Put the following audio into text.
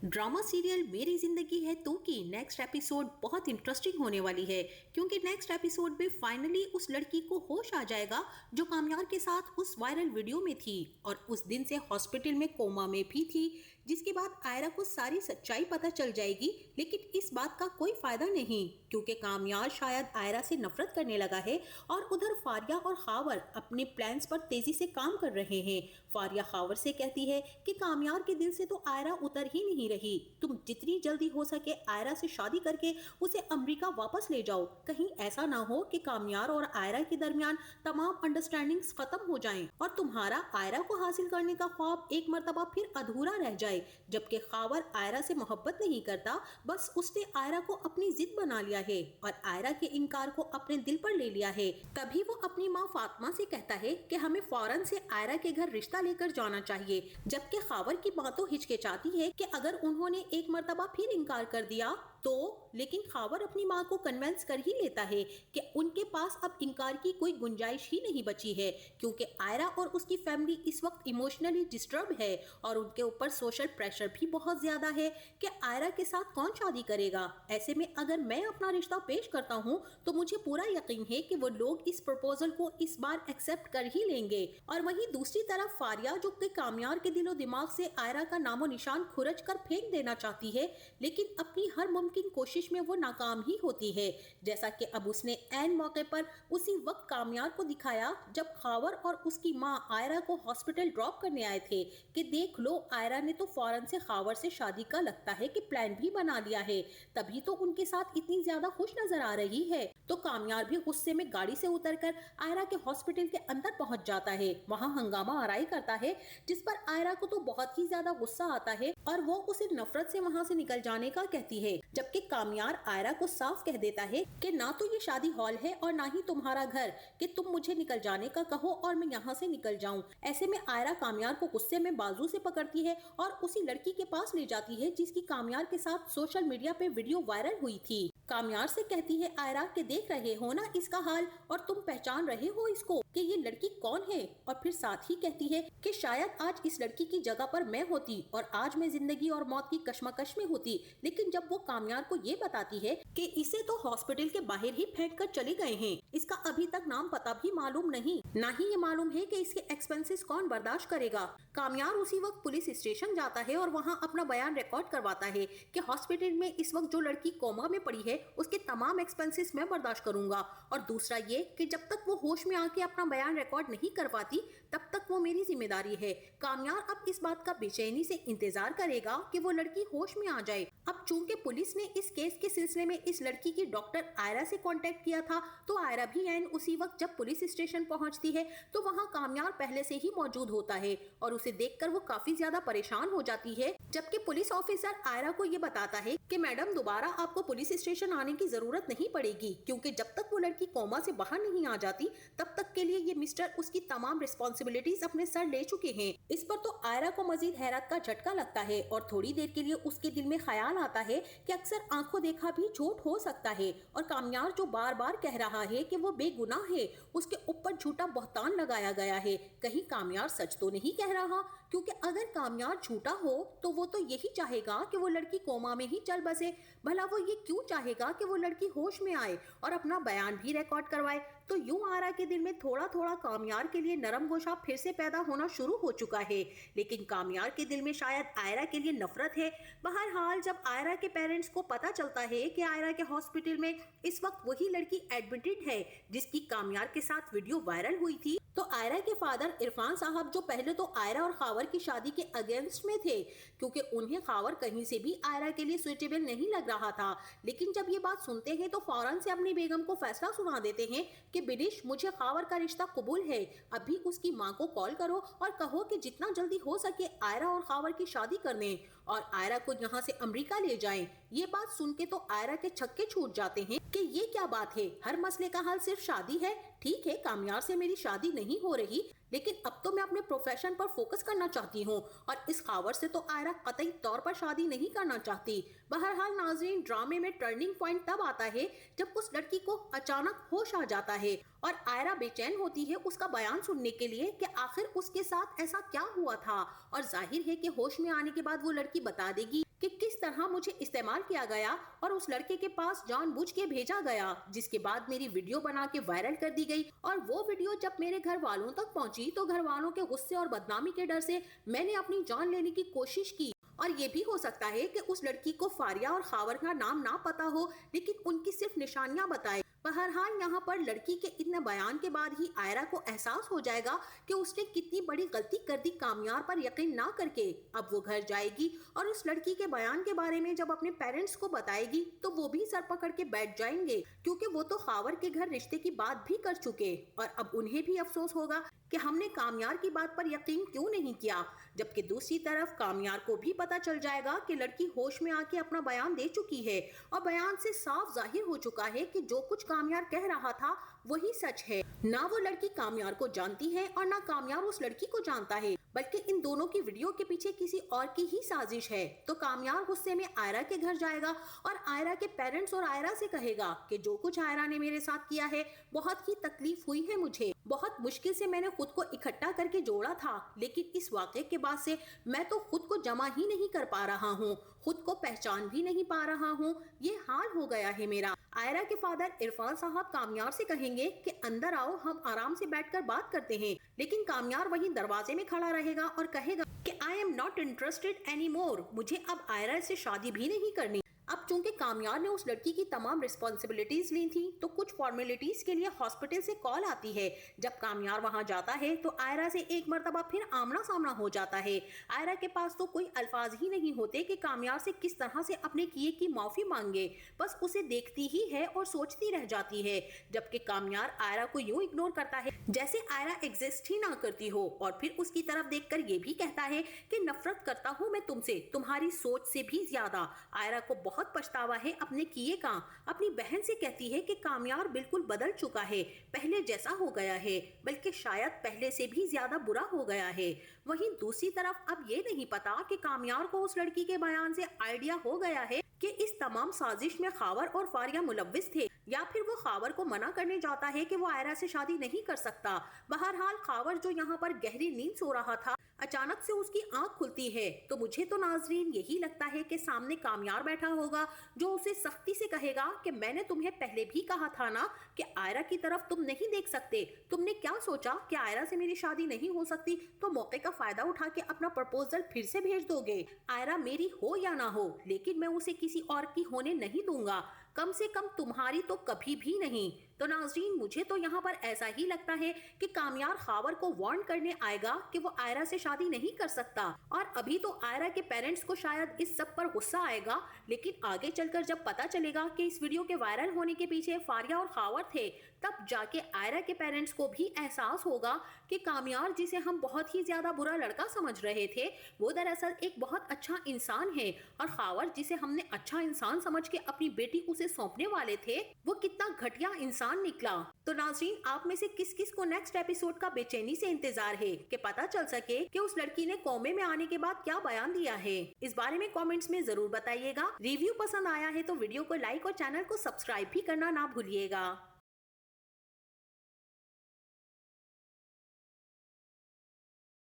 Drama serial मेरी जिंदगी है तू की नेक्स्ट एपिसोड बहुत इंटरेस्टिंग होने वाली है, क्योंकि नेक्स्ट एपिसोड में फाइनली उस लड़की को होश आ जाएगा जो कामयार के साथ उस वायरल वीडियो में थी और उस दिन से हॉस्पिटल में कोमा में भी थी, जिसके बाद आयरा को सारी सच्चाई पता चल जाएगी। लेकिन इस बात का कोई फायदा नहीं, क्योंकि कामयार शायद आयरा से नफरत करने लगा है और उधर फारिया और खावर अपने प्लान्स पर तेजी से काम कर रहे हैं। फारिया खावर से कहती है कि कामयार के दिल से तो आयरा उतर ही नहीं रही, तुम जितनी जल्दी हो सके आयरा से शादी करके उसे अमेरिका वापस ले जाओ। कहीं ऐसा ना हो कि कामयार और आयरा के दरमियान तमाम अंडरस्टैंडिंग्स खत्म हो जाएं और तुम्हारा आयरा को हासिल करने का ख्वाब एक मर्तबा फिर अधूरा रह जाए। जबकि खावर आयरा से मोहब्बत नहीं करता, बस उसने आयरा को अपनी जिद बना लिया है और आयरा के इनकार को अपने दिल पर ले लिया है। तभी वो अपनी माँ फातिमा से कहता है कि हमें फौरन से आयरा के घर रिश्ता लेकर जाना चाहिए, जबकि खावर की माँ तो हिचकिचाती है कि अगर उन्होंने एक मर्तबा फिर इनकार कर दिया तो, लेकिन खावर अपनी माँ को कन्विंस कर ही लेता है कि उनके पास अब इनकार की कोई गुंजाइश ही नहीं बची है, क्योंकि आयरा और उसकी फैमिली इस वक्त इमोशनली डिस्टर्ब है और उनके ऊपर सोशल प्रेशर भी बहुत ज्यादा है कि आयरा के साथ कौन शादी करेगा। ऐसे में अगर मैं अपना रिश्ता पेश करता हूँ तो मुझे पूरा यकीन है कि वो लोग इस प्रपोजल को इस बार एक्सेप्ट कर ही लेंगे। और वहीं दूसरी तरफ फारिया, जो कि कामयार के दिलो दिमाग से आयरा का नामो निशान खुरच कर फेंक देना चाहती है, लेकिन अपनी हर मुमकिन कोशिश में वो नाकाम ही होती है। जैसा कि अब उसने ऐन मौके पर उसी वक्त कामयार को दिखाया जब खावर और उसकी माँ आयरा को हॉस्पिटल ड्रॉप करने आए थे कि देख लो, आयरा ने तो फौरन से खावर से शादी का लगता है कि प्लान भी बना लिया है, तभी तो उनके साथ इतनी ज्यादा खुश नजर आ रही है। तो कामयार भी गुस्से में गाड़ी से उतरकर आयरा के हॉस्पिटल के अंदर पहुंच जाता है, वहां हंगामा आराई करता है, जिस पर आयरा को तो बहुत ही ज्यादा गुस्सा आता है और वो उसे नफरत से वहां से निकल जाने का कहती है। जबकि कामयार आयरा को साफ कह देता है कि ना तो ये शादी हॉल है और ना ही तुम्हारा घर कि तुम मुझे निकल जाने का कहो और मैं यहाँ से निकल जाऊं। ऐसे में आयरा कामयार को गुस्से में बाजू से पकड़ती है और उसी लड़की के पास ले जाती है जिसकी कामयार के साथ सोशल मीडिया पे वीडियो वायरल हुई थी। कामयार से कहती है आयरा कि देख रहे हो ना इसका हाल, और तुम पहचान रहे हो इसको कि ये लड़की कौन है। और फिर साथ ही कहती है कि शायद आज इस लड़की की जगह पर मैं होती और आज मैं जिंदगी और मौत की कश्मकश में होती। लेकिन जब वो कामयार को ये बताती है कि इसे तो हॉस्पिटल के बाहर ही फेंक कर चले गए हैं, इसका अभी तक नाम पता भी मालूम नहीं, ना ही ये मालूम है कि इसके एक्सपेंसेस कौन बर्दाश्त करेगा। कामयार उसी वक्त पुलिस स्टेशन जाता है और वहाँ अपना बयान रिकॉर्ड करवाता है कि हॉस्पिटल में इस वक्त जो लड़की कोमा में पड़ी है उसके तमाम एक्सपेंसेस मैं बर्दाश्त करूंगा, और दूसरा ये कि जब तक वो होश में आके अपना बयान रिकॉर्ड नहीं करवाती तब तक वो मेरी जिम्मेदारी है। कामयार अब इस बात का बेचैनी से इंतजार करेगा कि वो लड़की होश में आ जाए। अब चूंकि पुलिस ने इस केस के सिलसिले में इस लड़की की डॉक्टर आयरा से कांटेक्ट किया था, तो आयरा भी ऐन उसी वक्त जब पुलिस स्टेशन पहुंचती है तो वहां कामयार पहले से ही मौजूद होता है और उसे देखकर वो काफी ज्यादा परेशान हो जाती है। जबकि पुलिस ऑफिसर आयरा को ये बताता है कि मैडम, दोबारा आपको पुलिस स्टेशन आने की जरूरत नहीं पड़ेगी, क्योंकि जब तक वो लड़की कोमा से बाहर नहीं आ जाती तब तक के लिए ये मिस्टर उसकी तमाम रिस्पॉन्सिबिलिटीज अपने सर ले चुके हैं। इस पर तो आयरा को मजीद हैरत का झटका लगता है और थोड़ी देर के लिए उसके दिल में ख्याल आता है कि अक्सर आंखों देखा भी झूठ हो सकता है, और कामयार जो बार बार कह रहा है कि वो बेगुनाह है, उसके ऊपर झूठा बहतान लगाया गया है। कहीं कामयार सच तो नहीं कह रहा, क्योंकि अगर कामयार झूठा हो तो वो तो यही चाहेगा कि वो लड़की कोमा में ही चल बसे। भला वो ये क्यों चाहेगा कि वो लड़की होश में आए और अपना बयान भी रिकॉर्ड करवाए। तो यूं आयरा के दिल में थोड़ा थोड़ा कामयार के लिए नरम गोशा फिर से पैदा होना शुरू हो चुका है, लेकिन कामयार के दिल में शायद आयरा के लिए नफरत है। बहरहाल जब आयरा के पेरेंट्स को पता चलता है कि आयरा के हॉस्पिटल में इस वक्त वही लड़की एडमिटेड है जिसकी कामयार के साथ वीडियो वायरल हुई थी, तो आयरा के फादर इरफान साहब, जो पहले तो आयरा और खावर की शादी के अगेंस्ट में थे क्योंकि उन्हें खावर कहीं से भी आयरा के लिए सुइटेबल नहीं लग रहा था, लेकिन जब ये बात सुनते हैं तो फौरन से अपनी बेगम को फैसला सुना देते हैं कि बिलिश, मुझे खावर का रिश्ता कबूल है, अभी उसकी माँ को कॉल करो और कहो कि जितना जल्दी हो सके आयरा और खावर की शादी करने और आयरा को यहाँ से अमेरिका ले जाएं। ये बात सुन के तो आयरा के छक्के छूट जाते हैं कि ये क्या बात है, हर मसले का हल सिर्फ शादी है। ठीक है, कामयार से मेरी शादी नहीं हो रही, लेकिन अब तो मैं अपने प्रोफेशन पर फोकस करना चाहती हूँ और इस खावर से तो आयरा कतई तौर पर शादी नहीं करना चाहती। बहरहाल नाज़रीन, ड्रामे में टर्निंग पॉइंट तब आता है जब उस लड़की को अचानक होश आ जाता है और आयरा बेचैन होती है उसका बयान सुनने के लिए कि आखिर उसके साथ ऐसा क्या हुआ था, और जाहिर है कि होश में आने के बाद वो लड़की बता देगी کہ کس طرح مجھے استعمال کیا گیا اور اس لڑکے کے پاس جان بوجھ کے بھیجا گیا، جس کے بعد میری ویڈیو بنا کے وائرل کر دی گئی۔ اور وہ ویڈیو جب میرے گھر والوں تک پہنچی تو گھر والوں کے غصے اور بدنامی کے ڈر سے میں نے اپنی جان لینے کی کوشش کی۔ اور یہ بھی ہو سکتا ہے کہ اس لڑکی کو فاریہ اور خاور کا نام نہ پتا ہو، لیکن ان کی صرف نشانیاں بتائے۔ بہرحال یہاں پر لڑکی کے اتنے بیان کے بعد ہی آئرہ کو احساس ہو جائے گا کہ اس نے کتنی بڑی غلطی کر دی کامیار پر یقین نہ کر کے۔ اب وہ گھر جائے گی اور اس لڑکی کے بیان کے بارے میں جب اپنے پیرنٹس کو بتائے گی تو وہ بھی سر پکڑ کے بیٹھ جائیں گے، کیونکہ وہ تو خاور کے گھر رشتے کی بات بھی کر چکے، اور اب انہیں بھی افسوس ہوگا کہ ہم نے کامیار کی بات پر یقین کیوں نہیں کیا۔ جبکہ دوسری طرف کامیار کو بھی پتا چل جائے گا کہ لڑکی ہوش میں آ کے اپنا بیان دے چکی ہے، اور بیان سے صاف ظاہر ہو چکا ہے کہ جو کچھ کامیار کہہ رہا تھا وہی سچ ہے۔ نہ وہ لڑکی کامیار کو جانتی ہے اور نہ کامیار اس لڑکی کو جانتا ہے، بلکہ ان دونوں کی ویڈیو کے پیچھے کسی اور کی ہی سازش ہے۔ تو کامیار غصے میں آئرہ کے گھر جائے گا اور آئرہ کے پیرنٹس اور آئرہ سے کہے گا کہ جو کچھ آئرہ نے میرے ساتھ کیا ہے بہت ہی تکلیف ہوئی ہے مجھے، بہت مشکل سے میں نے خود کو اکٹھا کر کے جوڑا تھا، لیکن اس واقعے کے بعد سے میں تو خود کو جمع ہی نہیں کر پا رہا ہوں، خود کو پہچان بھی نہیں پا رہا ہوں، یہ حال ہو گیا ہے میرا۔ آئرہ کے فادر عرفان صاحب کامیار سے کہیں گے کہ اندر آؤ، ہم آرام سے بیٹھ کر بات کرتے ہیں، لیکن کامیار وہیں دروازے میں کھڑا رہے گا اور کہے گا کہ I am not interested anymore، مجھے اب آئرہ سے شادی بھی نہیں کرنی۔ اب چونکہ کامیار نے اس لڑکی کی تمام رسپانسبلٹیز لی تھی تو کچھ فارمیلٹیز کے لیے ہاسپٹل سے کال آتی ہے۔ جب کامیار وہاں جاتا ہے تو آئرہ سے ایک مرتبہ پھر آمنا سامنا ہو جاتا ہے۔ آئرہ کے پاس تو کوئی الفاظ ہی نہیں ہوتے کہ کامیار سے کس طرح سے اپنے کیے کی معافی مانگے، بس اسے دیکھتی ہی ہے اور سوچتی رہ جاتی ہے، جبکہ کامیار آئرہ کو یوں اگنور کرتا ہے جیسے آئرہ ایگزسٹ ہی نہ کرتی ہو، اور پھر اس کی طرف دیکھ کر یہ بھی کہتا ہے کہ نفرت کرتا ہوں میں تم سے، تمہاری سوچ سے بھی زیادہ۔ آئرہ کو بہت پچھتاوا ہے اپنے کیے کا۔ اپنی بہن سے کہتی ہے کہ کامیار بالکل بدل چکا ہے، پہلے جیسا ہو گیا ہے، بلکہ شاید پہلے سے بھی زیادہ برا ہو گیا ہے۔ وہیں دوسری طرف اب یہ نہیں پتا کہ کامیار کو اس لڑکی کے بیان سے آئیڈیا ہو گیا ہے کہ اس تمام سازش میں خاور اور فاریہ ملوث تھے، یا پھر وہ خاور کو منع کرنے جاتا ہے کہ وہ آئرہ سے شادی نہیں کر سکتا۔ بہرحال خاور جو یہاں پر گہری نیند سو رہا تھا، اچانک سے اس کی آنکھ کھلتی ہے، تو مجھے تو ناظرین یہی لگتا ہے کہ سامنے کامیار بیٹھا ہوگا جو اسے سختی سے کہے گا کہ میں نے تمہیں پہلے بھی کہا تھا نا کہ آئرہ کی طرف تم نہیں دیکھ سکتے، تم نے کیا سوچا کہ آئرہ سے میری شادی نہیں ہو سکتی تو موقع کا فائدہ اٹھا کے اپنا پرپوزل پھر سے بھیج دو گے۔ آئرہ میری ہو یا نہ ہو، لیکن میں اسے کسی اور کی ہونے نہیں دوں گا، کم سے کم تمہاری تو کبھی بھی نہیں۔ تو ناظرین مجھے تو یہاں پر ایسا ہی لگتا ہے کہ کامیار خاور کو وارن کرنے آئے گا کہ وہ آئرہ سے شادی نہیں کر سکتا، اور ابھی تو آئرہ کے پیرنٹس کو شاید اس سب پر غصہ آئے گا، لیکن آگے چل کر جب پتا چلے گا کہ اس ویڈیو کے وائرل ہونے کے پیچھے فاریہ اور خاور تھے، تب جا کے آئرہ کے پیرنٹس کو بھی احساس ہوگا کہ کامیار جسے ہم بہت ہی زیادہ برا لڑکا سمجھ رہے تھے وہ دراصل ایک بہت اچھا انسان ہے، اور خاور جسے ہم نے اچھا انسان سمجھ کے اپنی بیٹی اسے سونپنے والے تھے وہ کتنا گھٹیا انسان نکلا۔ تو ناظرین آپ میں سے کس کس کو نیکسٹ ایپیسوڈ کا بے چینی سے انتظار ہے کہ پتا چل سکے کہ اس لڑکی نے کومے میں آنے کے بعد کیا بیان دیا ہے؟ اس بارے میں کامنٹس میں ضرور بتائیے گا۔ ریویو پسند آیا ہے تو ویڈیو کو لائک اور چینل کو سبسکرائب بھی کرنا نہ بھولیے گا۔